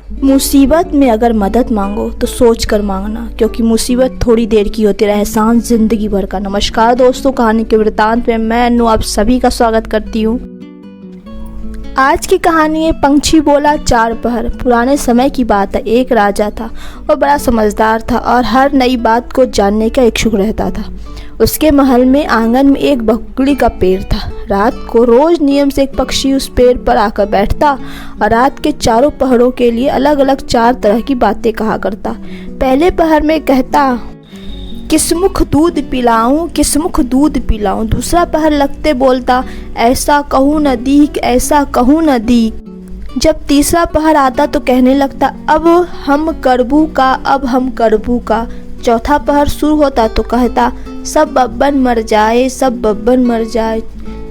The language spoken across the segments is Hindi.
मुसीबत में अगर मदद मांगो तो सोच कर मांगना, क्योंकि मुसीबत थोड़ी देर की होती है, एहसान जिंदगी भर का। नमस्कार दोस्तों, कहानी के वृतांत में मैं अनु आप सभी का स्वागत करती हूँ। आज की कहानी है पंछी बोला चार पहर। पुराने समय की बात है। एक राजा था, वह बड़ा समझदार था और हर नई बात को जानने का इच्छुक रहता था। उसके महल में आंगन में एक बकुड़ी का पेड़ था। रात को रोज नियम से एक पक्षी उस पेड़ पर आकर बैठता और रात के चारों पहरों के लिए अलग अलग चार तरह की बातें कहा करता। पहले पहर में कहता, किसमुख दूध पिलाऊं, किसमुख दूध पिलाऊं। दूसरा पहर लगते बोलता, ऐसा कहूँ न दीक, ऐसा कहूँ न दीक। जब तीसरा पहर आता तो कहने लगता, अब हम करबू का, अब हम करबू का। चौथा पहर शुरू होता तो कहता, सब बब्बन मर जाए, सब बब्बन मर जाए।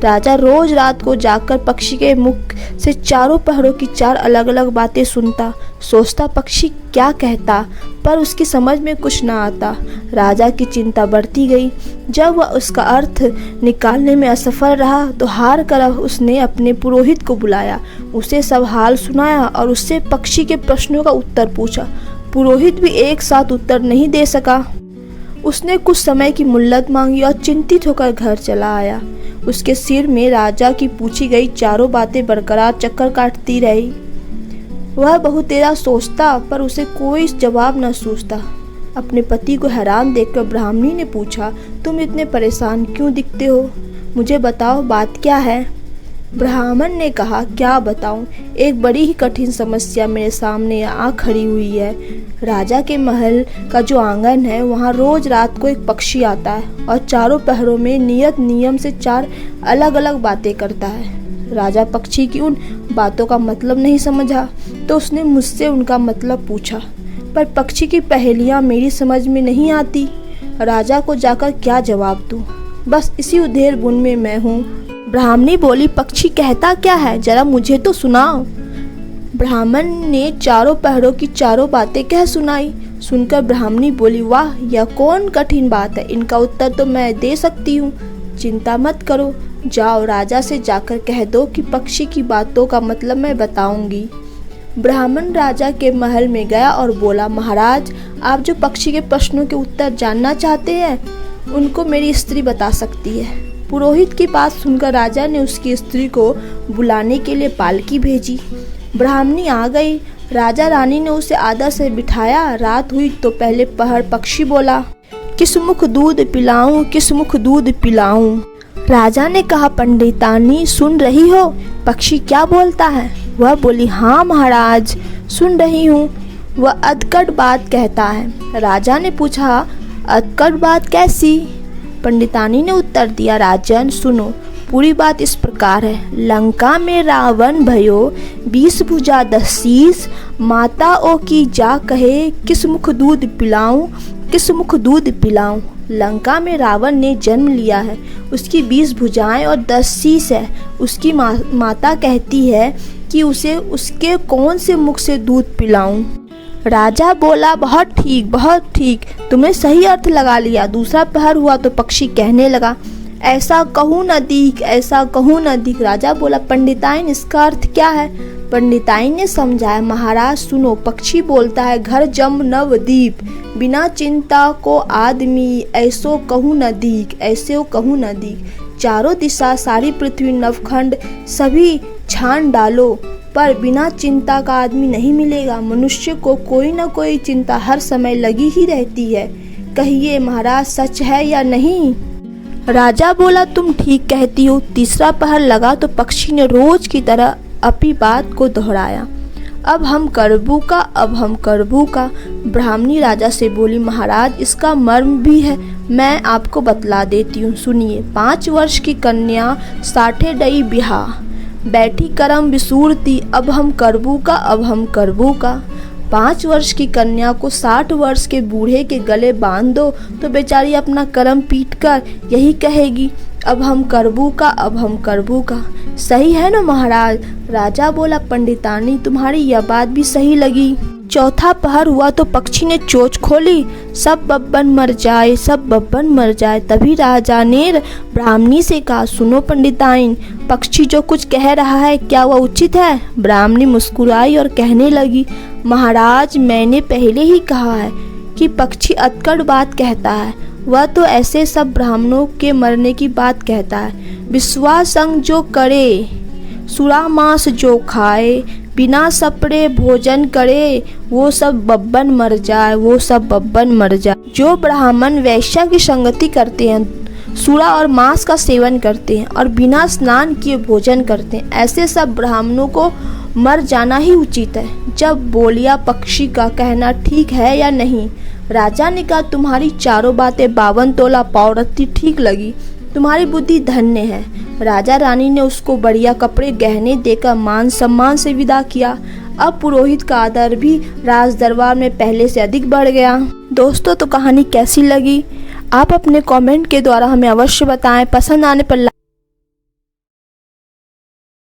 राजा रोज रात को जाकर पक्षी के मुख से चारों पहरों की चार अलग अलग बातें सुनता। सोचता पक्षी क्या कहता, पर उसकी समझ में कुछ ना आता। राजा की चिंता बढ़ती गई। जब वह उसका अर्थ निकालने में असफल रहा तो हार कर उसने अपने पुरोहित को बुलाया, उसे सब हाल सुनाया और उससे पक्षी के प्रश्नों का उत्तर पूछा। पुरोहित भी एक साथ उत्तर नहीं दे सका। उसने कुछ समय की मुहलत मांगी और चिंतित होकर घर चला आया। उसके सिर में राजा की पूछी गई चारों बातें बरकरार चक्कर काटती रही। वह बहुतेरा सोचता पर उसे कोई जवाब न सूझता। अपने पति को हैरान देखकर ब्राह्मणी ने पूछा, तुम इतने परेशान क्यों दिखते हो? मुझे बताओ, बात क्या है? ब्राह्मण ने कहा, क्या बताऊं, एक बड़ी ही कठिन समस्या मेरे सामने आ खड़ी हुई है। राजा के महल का जो आंगन है वहाँ रोज रात को एक पक्षी आता है और चारों पहरों में नियत नियम से चार अलग अलग बातें करता है। राजा पक्षी की उन बातों का मतलब नहीं समझा तो उसने मुझसे उनका मतलब पूछा, पर पक्षी की पहेलियाँ मेरी समझ में नहीं आती। राजा को जाकर क्या जवाब दूँ? बस इसी उधेड़ बुन में मैं हूँ। ब्राह्मणी बोली, पक्षी कहता क्या है, जरा मुझे तो सुनाओ। ब्राह्मण ने चारों पहरों की चारों बातें कह सुनाई। सुनकर ब्राह्मणी बोली, वाह, यह कौन कठिन बात है, इनका उत्तर तो मैं दे सकती हूँ। चिंता मत करो, जाओ राजा से जाकर कह दो कि पक्षी की बातों का मतलब मैं बताऊंगी। ब्राह्मण राजा के महल में गया और बोला, महाराज, आप जो पक्षी के प्रश्नों के उत्तर जानना चाहते हैं उनको मेरी स्त्री बता सकती है। पुरोहित की बात सुनकर राजा ने उसकी स्त्री को बुलाने के लिए पालकी भेजी। ब्राह्मणी आ गई। राजा रानी ने उसे आदर से बिठाया। रात हुई तो पहले पहर पक्षी बोला, किस मुख दूध पिलाऊं, किस मुख दूध पिलाऊं। राजा ने कहा, पंडितानी सुन रही हो पक्षी क्या बोलता है? वह बोली, हाँ महाराज, सुन रही हूँ। वह अधकट बात कहता है। राजा ने पूछा, अधकट बात कैसी? पंडितानी ने उत्तर दिया, राजन सुनो, पूरी बात इस प्रकार है। लंका में रावण भयो 20 भुजा 10 शीस, माता ओ की जा कहे, किस मुख दूध पिलाऊं, किस मुख दूध पिलाऊं। लंका में रावण ने जन्म लिया है, उसकी 20 भुजाएं और 10 शीस है। उसकी माता कहती है कि उसे उसके कौन से मुख से दूध पिलाऊं। राजा बोला, बहुत ठीक, बहुत ठीक, तुमने सही अर्थ लगा लिया। दूसरा पहर हुआ तो पक्षी कहने लगा, ऐसा कहूँ न दीक, ऐसा कहूँ न दीक। राजा बोला, पंडिताइन, इसका अर्थ क्या है? पंडिताइन ने समझाया, महाराज सुनो, पक्षी बोलता है, घर जम नवदीप, बिना चिंता को आदमी, ऐसो कहूँ न दीक, ऐसे कहूँ न दीक। चारों दिशा सारी पृथ्वी नवखंड सभी छान डालो, पर बिना चिंता का आदमी नहीं मिलेगा। मनुष्य को कोई न कोई चिंता हर समय लगी ही रहती है। कहिए महाराज, सच है या नहीं? राजा बोला, तुम ठीक कहती हो। तीसरा पहर लगा तो पक्षी ने रोज की तरह अपनी बात को दोहराया, अब हम करबू का, अब हम करबू का। ब्राह्मणी राजा से बोली, महाराज इसका मर्म भी है, मैं आपको बतला देती हूँ, सुनिए। 5 वर्ष की कन्या 60 डई बिहा, बैठी करम बिसूरती, अब हम करबू का, अब हम करबू का। 5 वर्ष की कन्या को 60 वर्ष के बूढ़े के गले बांध दो तो बेचारी अपना करम पीट कर यही कहेगी, अब हम करबू का, अब हम करबू का। सही है ना महाराज? राजा बोला, पंडितानी तुम्हारी यह बात भी सही लगी। चौथा पहर हुआ तो पक्षी ने चोंच खोली, सब बब्बन मर जाए, सब बब्बन मर जाए। तभी राजा ने ब्राह्मणी से कहा, सुनो पंडिताइन, पक्षी जो कुछ कह रहा है क्या वह उचित है? ब्राह्मणी मुस्कुराई और कहने लगी, महाराज मैंने पहले ही कहा है कि पक्षी अटकड़ बात कहता है। वह तो ऐसे सब ब्राह्मणों के मरने की बात कहता है। विश्वास अंग जो करे, सुरा मांस जो खाए, बिना सपड़े भोजन करे, वो सब बब्बन मर जाए, वो सब बब्बन मर जाए। जो ब्राह्मण वैश्या की संगति करते हैं, सुरा और मांस का सेवन करते हैं और बिना स्नान किए भोजन करते हैं, ऐसे सब ब्राह्मणों को मर जाना ही उचित है। जब बोलिया पक्षी का कहना ठीक है या नहीं? राजा ने कहा, तुम्हारी चारों बातें 52 तोला पावरत्ती ठीक लगी, तुम्हारी बुद्धि धन्य है। राजा रानी ने उसको बढ़िया कपड़े गहने देकर मान सम्मान से विदा किया। अब पुरोहित का आदर भी राज दरबार में पहले से अधिक बढ़ गया। दोस्तों, तो कहानी कैसी लगी आप अपने कमेंट के द्वारा हमें अवश्य बताएं। पसंद आने पर